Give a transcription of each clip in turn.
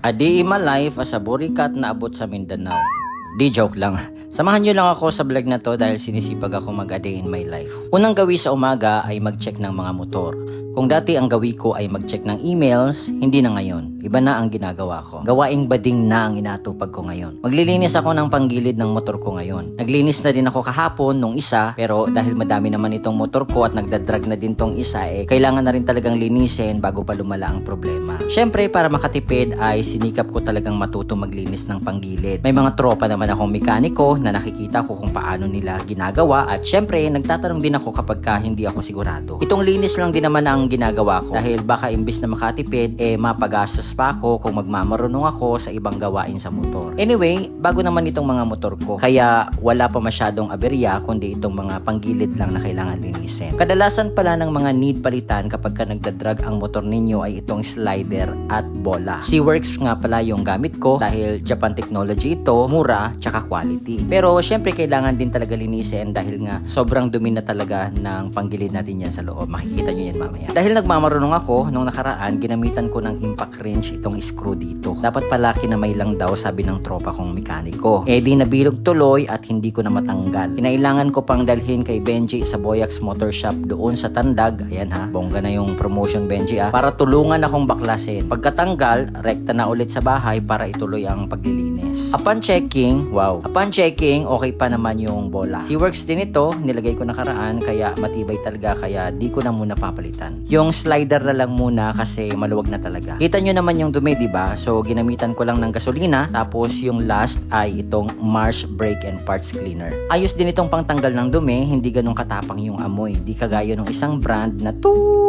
A day in my life as a burikat na abot sa Mindanao. Di joke lang. Samahan nyo lang ako sa vlog na to dahil sinisipag ako mag a day in my life. Unang gawi sa umaga ay mag-check ng mga motor. Kung dati ang gawi ko ay mag-check ng emails, hindi na ngayon. Iba na ang ginagawa ko. Gawaing bading na ang inatupag ko ngayon. Maglilinis ako ng panggilid ng motor ko ngayon. Naglinis na din ako kahapon nung isa, pero dahil madami naman itong motor ko at nagdadrag na din tong isa, kailangan na rin talagang linisin bago pa lumala ang problema. Syempre, para makatipid ay sinikap ko talagang matuto maglinis ng panggilid. May mga tropa naman akong mekaniko na nakikita ko kung paano nila ginagawa at syempre, nagtatanong din ako kapag hindi ako sigurado. Itong linis lang din naman ang ginagawa ko dahil baka imbis na makatipid, mapagastos pa ako kung magmamarunong ako sa ibang gawain sa motor. Anyway, bago naman itong mga motor ko, kaya wala pa masyadong aberya kundi itong mga panggilid lang na kailangan linisin. Kadalasan pala ng mga need palitan kapag ka nagdadrag ang motor ninyo ay itong slider at bola. SeaWorks nga pala yung gamit ko dahil Japan technology ito, mura, tsaka quality. Pero syempre kailangan din talaga linisin dahil nga sobrang dumi na talaga ng panggilid natin yan sa loob. Makikita nyo yan mamaya. Dahil nagmamarunong ako, nung nakaraan, ginamitan ko ng impact wrench itong screw dito. Dapat pala kinamay lang daw, sabi ng tropa kong mekaniko. Di nabilog tuloy at hindi ko na matanggal. Kinailangan ko pang dalhin kay Benji sa Boyax Motor Shop doon sa Tandag. Ayan ha, bongga na yung promotion Benji para tulungan akong baklasin. Pagkatanggal, rekta na ulit sa bahay para ituloy ang paglilinis. Upon checking, okay pa naman yung bola. SeaWorks din ito, nilagay ko nakaraan kaya matibay talaga kaya di ko na muna papalitan. Yung slider na lang muna kasi maluwag na talaga. Kita nyo naman yung dumi, diba? So, ginamitan ko lang ng gasolina. Tapos, yung last ay itong Marsh Brake and Parts Cleaner. Ayos din itong pangtanggal ng dumi. Hindi ganun katapang yung amoy. Di kagaya ng isang brand na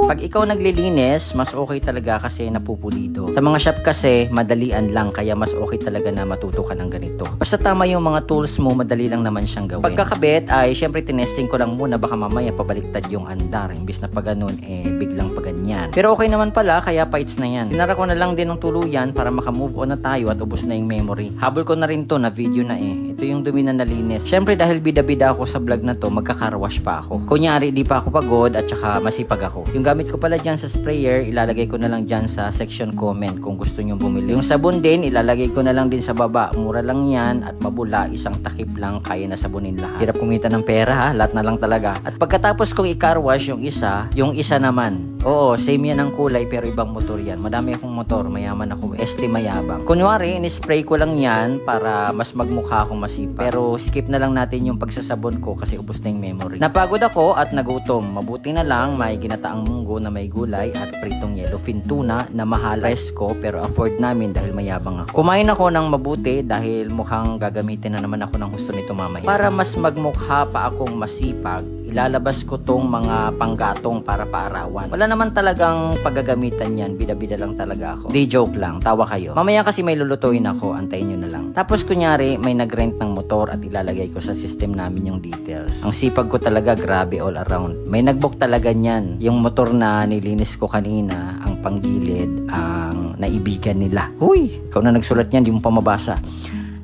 pag ikaw naglilinis, mas okay talaga kasi napupulido. Sa mga shop kasi, madalian lang. Kaya mas okay talaga na matuto ka ng ganito. Basta tama yung mga tools mo, madali lang naman siyang gawin. Pagkakabit ay, syempre, tinesting ko lang muna. Baka mamaya pabaliktad yung andar. Imbis na pag ganun, biglang pa ganyan. Pero okay naman pala, kaya fights na yan. Sinara ko na lang din ng tuluyan para makamove on na tayo at ubos na yung memory. Habol ko na rin to na video na Ito yung dumi na nalinis. Syempre dahil bida-bida ako sa vlog na to, magkakarwash pa ako. Kunyari, di pa ako pagod at saka masipag ako. Yung gamit ko pala dyan sa sprayer, ilalagay ko na lang dyan sa section comment kung gusto nyo bumili. Yung sabon din, ilalagay ko na lang din sa baba. Mura lang yan at mabula, isang takip lang, kaya na sabunin lahat. Hirap kumita ng pera lahat na lang talaga. At pagkatapos kong i-carwash yung isa naman. Oo, same yan ang kulay pero ibang motor yan. Madami akong motor, mayaman ako, ST mayabang. Kunwari, in-spray ko lang yan para mas magmukha akong masipag. Pero skip na lang natin yung pagsasabon ko kasi ubos na yung memory. Napagod ako at nagutom. Mabuti na lang may ginataang munggo na may gulay at pritong yellowfin tuna na mahal presko pero afford namin dahil mayabang ako. Kumain ako ng mabuti dahil mukhang gagamitin na naman ako ng husto nito mamaya. Para mas magmukha pa akong masipag, ilalabas ko tong mga panggatong para paarawan. Wala naman talagang paggagamitan yan. Bida-bida lang talaga ako. Di joke lang. Tawa kayo. Mamaya kasi may lulutuin ako. Antayin nyo na lang. Tapos kunyari, may nag-rent ng motor at ilalagay ko sa system namin yung details. Ang sipag ko talaga, grabe all around. May nag-book talaga niyan. Yung motor na nilinis ko kanina, ang panggilid, ang naibigan nila. Huy! Ikaw na nagsulat niyan, di mo pa mabasa.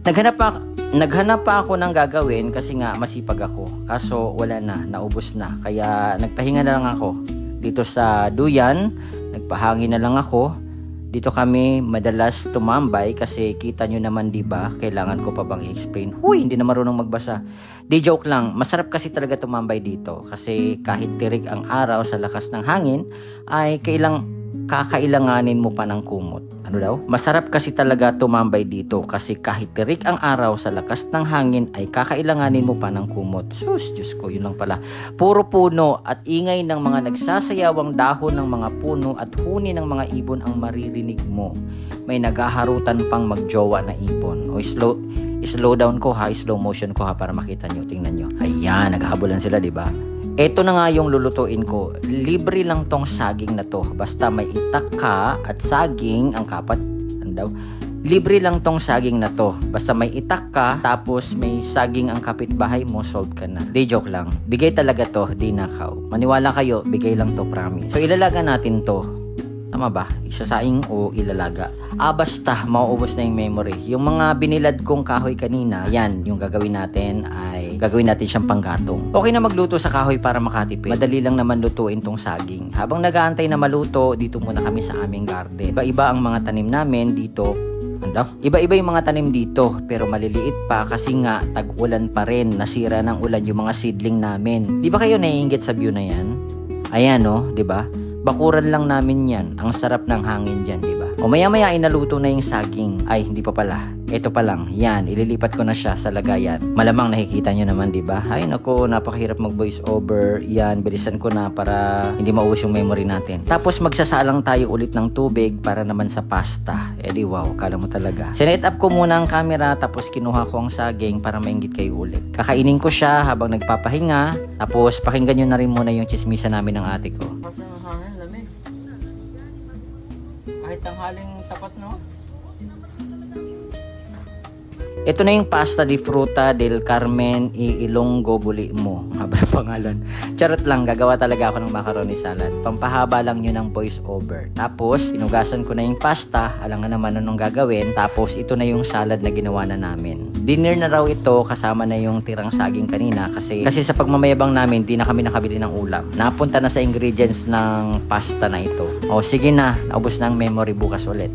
Naghanap pa ako ng gagawin kasi nga masipag ako. Kaso wala na, naubos na. Kaya nagpahinga na lang ako. Dito sa Duyan, nagpahangin na lang ako. Dito kami madalas tumambay kasi kita nyo naman diba, kailangan ko pa bang i-explain? Huy, hindi na marunong magbasa. Di joke lang, masarap kasi talaga tumambay dito. Kasi kahit tirik ang araw sa lakas ng hangin, ay kakailanganin mo pa ng kumot. Ano daw? Masarap kasi talaga tumambay dito kasi kahit tirik ang araw sa lakas ng hangin ay kakailanganin mo pa ng kumot. Sus, Diyos ko, yun lang pala. Puro puno at ingay ng mga nagsasayawang dahon ng mga puno at huni ng mga ibon ang maririnig mo. May naghaharutan pang magjowa na ibon. O slow down ko ha, slow motion ko ha para makita nyo, tingnan nyo. Ayan, naghahabulan sila, diba? Ito na nga yung lulutuin ko. Libre lang tong saging na to. Basta may itak ka at saging ang kapat. Ano daw? Libre lang tong saging na to. Basta may itak ka, tapos may saging ang kapitbahay mo, solved ka na. Di joke lang. Bigay talaga to, di nakaw. Maniwala kayo, bigay lang to, promise. So ilalaga natin to. Tama ba? Isasaing o ilalaga? Basta, mauubos na yung memory. Yung mga binilad kong kahoy kanina, yan, yung gagawin natin ay gagawin natin siyang panggatong. Okay na magluto sa kahoy para makatipid. Madali lang naman lutuin tong saging. Habang nag-aantay na maluto, dito muna kami sa aming garden. Iba-iba ang mga tanim namin dito. Ano? Iba-iba yung mga tanim dito pero maliliit pa kasi nga tag-ulan pa rin. Nasira ng ulan yung mga seedling namin. Di ba kayo naiinggit sa view na yan? Ayan oh, di ba? Bakuran lang namin yan. Ang sarap ng hangin dyan, di ba? O maya-maya ay naluto na yung saging. Ay, hindi pa pala. Ito pa lang. Yan, ililipat ko na siya sa lagayan. Malamang nakikita nyo naman, di ba? Ay, naku, napakahirap mag voice over. Yan, bilisan ko na para hindi maubos yung memory natin. Tapos magsasalang tayo ulit ng tubig para naman sa pasta. Eh di wow, kala mo talaga. Sinet up ko muna ang camera tapos kinuha ko ang saging para mainggit kayo ulit. Kakainin ko siya habang nagpapahinga. Tapos pakinggan nyo na rin muna yung chismisa namin ng ate ko. Hangin, lamig. Kahit tanghaling tapat, no? Ito na yung pasta di fruta del Carmen y Ilonggo Buli mo. Haba ng pangalan. Charot lang, gagawa talaga ako ng macaroni salad. Pampahaba lang yun ng voice over. Tapos, inugasan ko na yung pasta. Alam nga naman anong gagawin. Tapos, ito na yung salad na ginawa na namin. Dinner na raw ito kasama na yung tirang saging kanina. Kasi sa pagmamayabang namin, di na kami nakabili ng ulam. Napunta na sa ingredients ng pasta na ito. O sige na, naubos na ang memory bukas ulit.